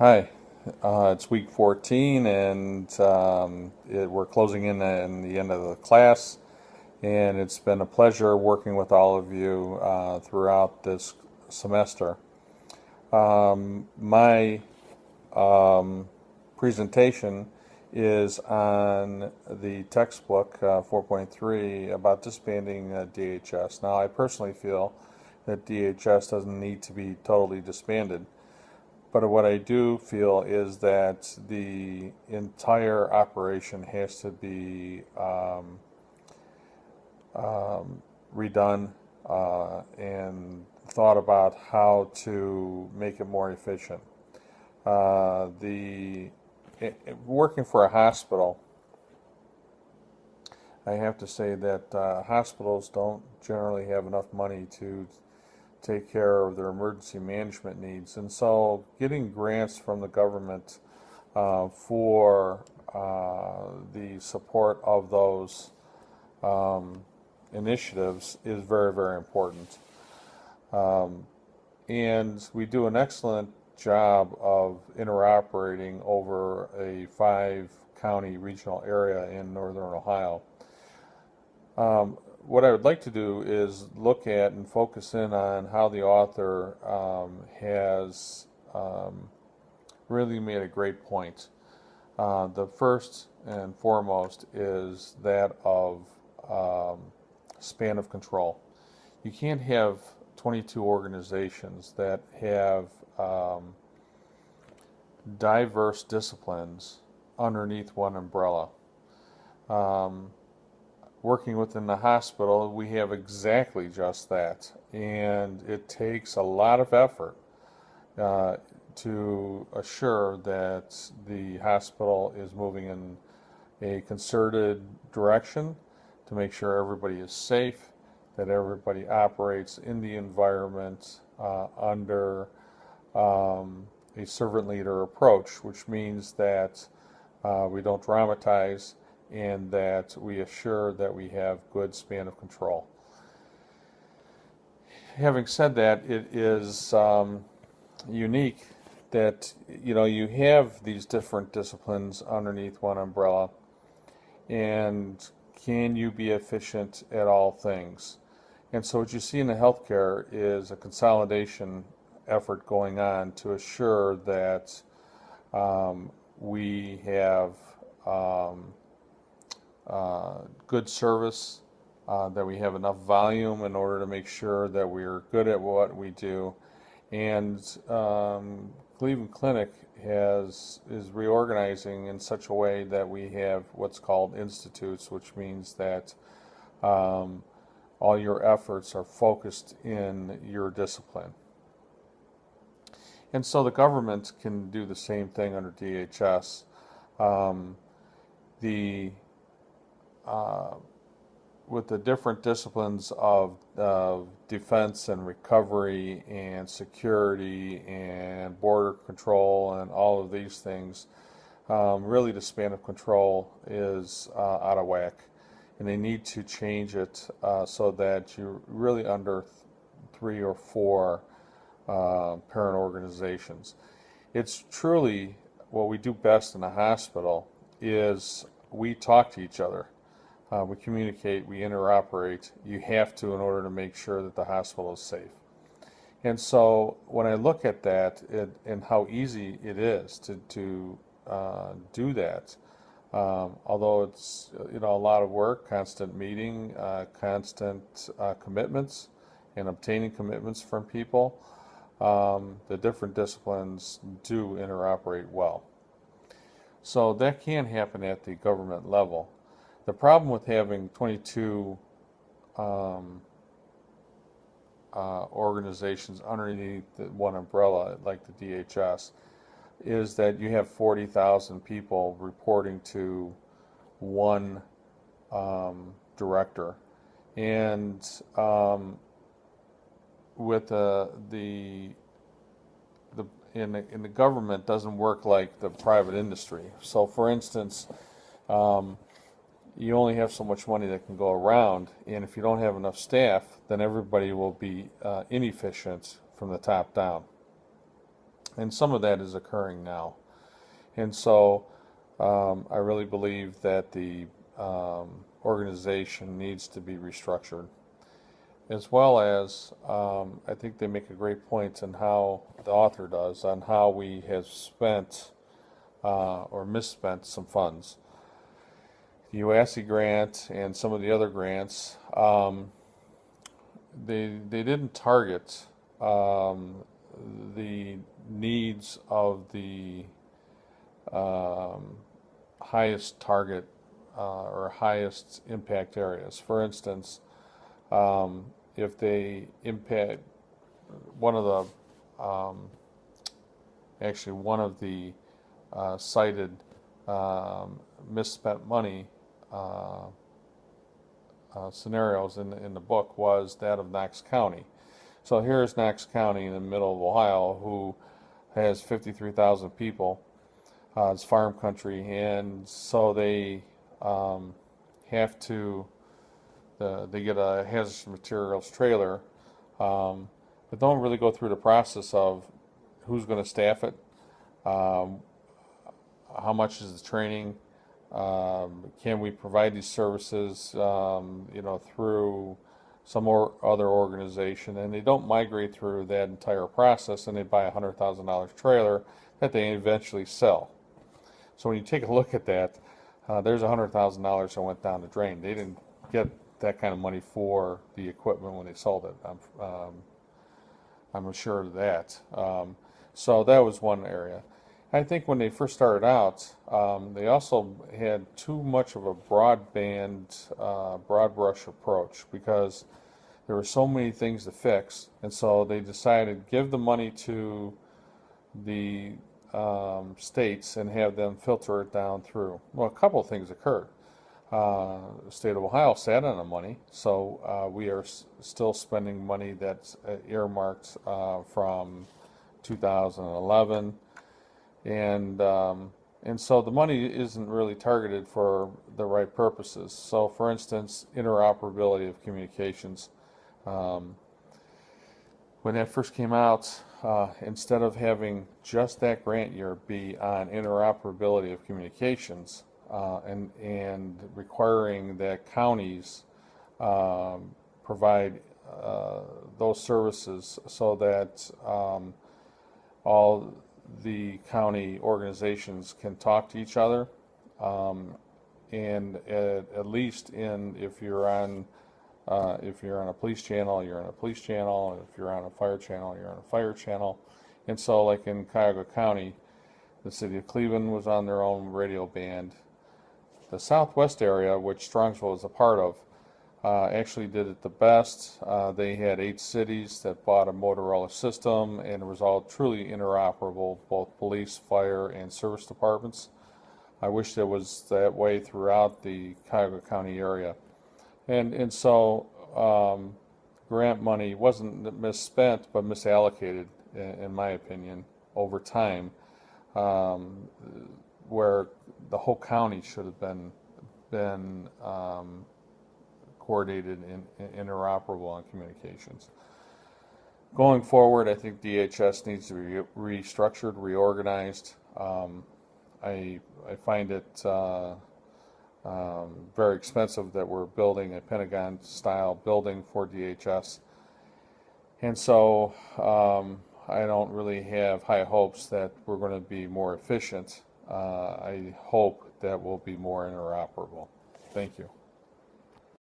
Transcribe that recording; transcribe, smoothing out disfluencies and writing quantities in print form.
Hi, it's week 14, and we're closing in on the end of the class, and it's been a pleasure working with all of you throughout this semester. My presentation is on the textbook 4.3 about disbanding DHS. Now, I personally feel that DHS doesn't need to be totally disbanded. But what I do feel is that the entire operation has to be redone and thought about how to make it more efficient. Working for a hospital, I have to say that hospitals don't generally have enough money to take care of their emergency management needs. And so getting grants from the government for the support of those initiatives is very, very important. And we do an excellent job of interoperating over a 5-county regional area in northern Ohio. What I would like to do is look at and focus in on how the author has really made a great point. The first and foremost is that of span of control. You can't have 22 organizations that have diverse disciplines underneath one umbrella. Working within the hospital, we have exactly just that, and it takes a lot of effort to assure that the hospital is moving in a concerted direction to make sure everybody is safe, that everybody operates in the environment under a servant leader approach, which means that we don't dramatize and that we assure that we have good span of control. Having said that, it is unique that you have these different disciplines underneath one umbrella, and can you be efficient at all things? And so what you see in the healthcare is a consolidation effort going on to assure that we have good service, that we have enough volume in order to make sure that we're good at what we do. And Cleveland Clinic is reorganizing in such a way that we have what's called institutes, which means that all your efforts are focused in your discipline. And so the government can do the same thing under DHS. With the different disciplines of defense and recovery and security and border control and all of these things, really the span of control is out of whack, and they need to change it so that you're really under 3 or 4 parent organizations. It's truly what we do best in a hospital is we talk to each other. We communicate, we interoperate. You have to in order to make sure that the hospital is safe. And so when I look at that and how easy it is to do that, although it's a lot of work, constant meeting, constant commitments, and obtaining commitments from people, the different disciplines do interoperate well. So that can happen at the government level. The problem with having 22 organizations underneath one umbrella, like the DHS, is that you have 40,000 people reporting to one director. And with in the government doesn't work like the private industry. So, for instance, you only have so much money that can go around, and if you don't have enough staff, then everybody will be inefficient from the top down. and some of that is occurring now. And so I really believe that the organization needs to be restructured, as well as I think they make a great point on how the author does on how we have spent or misspent some funds. The UASI grant and some of the other grants, they didn't target the needs of the highest target or highest impact areas. For instance, if they impact one of the cited misspent money scenarios in the book was that of Knox County. So here's Knox County in the middle of Ohio, who has 53,000 people. It's farm country, and so they have to they get a hazardous materials trailer, but don't really go through the process of who's going to staff it, how much is the training, can we provide these services, through some other organization, and they don't migrate through that entire process, and they buy a $100,000 trailer that they eventually sell. So when you take a look at that, there's $100,000 that went down the drain. They didn't get that kind of money for the equipment when they sold it. I'm assured of that. So that was one area. I think when they first started out, they also had too much of a broad brush approach, because there were so many things to fix, and so they decided give the money to the states and have them filter it down through. Well, a couple of things occurred. The state of Ohio sat on the money, so we are still spending money that's earmarked from 2011. And so the money isn't really targeted for the right purposes. So, for instance, interoperability of communications. When that first came out, instead of having just that grant year be on interoperability of communications and requiring that counties provide those services so that all the county organizations can talk to each other, and at least if you're on a police channel, you're on a police channel. If you're on a fire channel, you're on a fire channel. And so, like in Cuyahoga County, the city of Cleveland was on their own radio band. The Southwest area, which Strongsville is a part of, actually did it the best. They had 8 cities that bought a Motorola system, and it was all truly interoperable, both police, fire, and service departments. I wish it was that way throughout the Cuyahoga County area. And so grant money wasn't misspent, but misallocated, in my opinion, over time, where the whole county should have been coordinated and interoperable on communications. Going forward, I think DHS needs to be restructured, reorganized. I find it very expensive that we're building a Pentagon-style building for DHS, and so I don't really have high hopes that we're going to be more efficient. I hope that we'll be more interoperable. Thank you.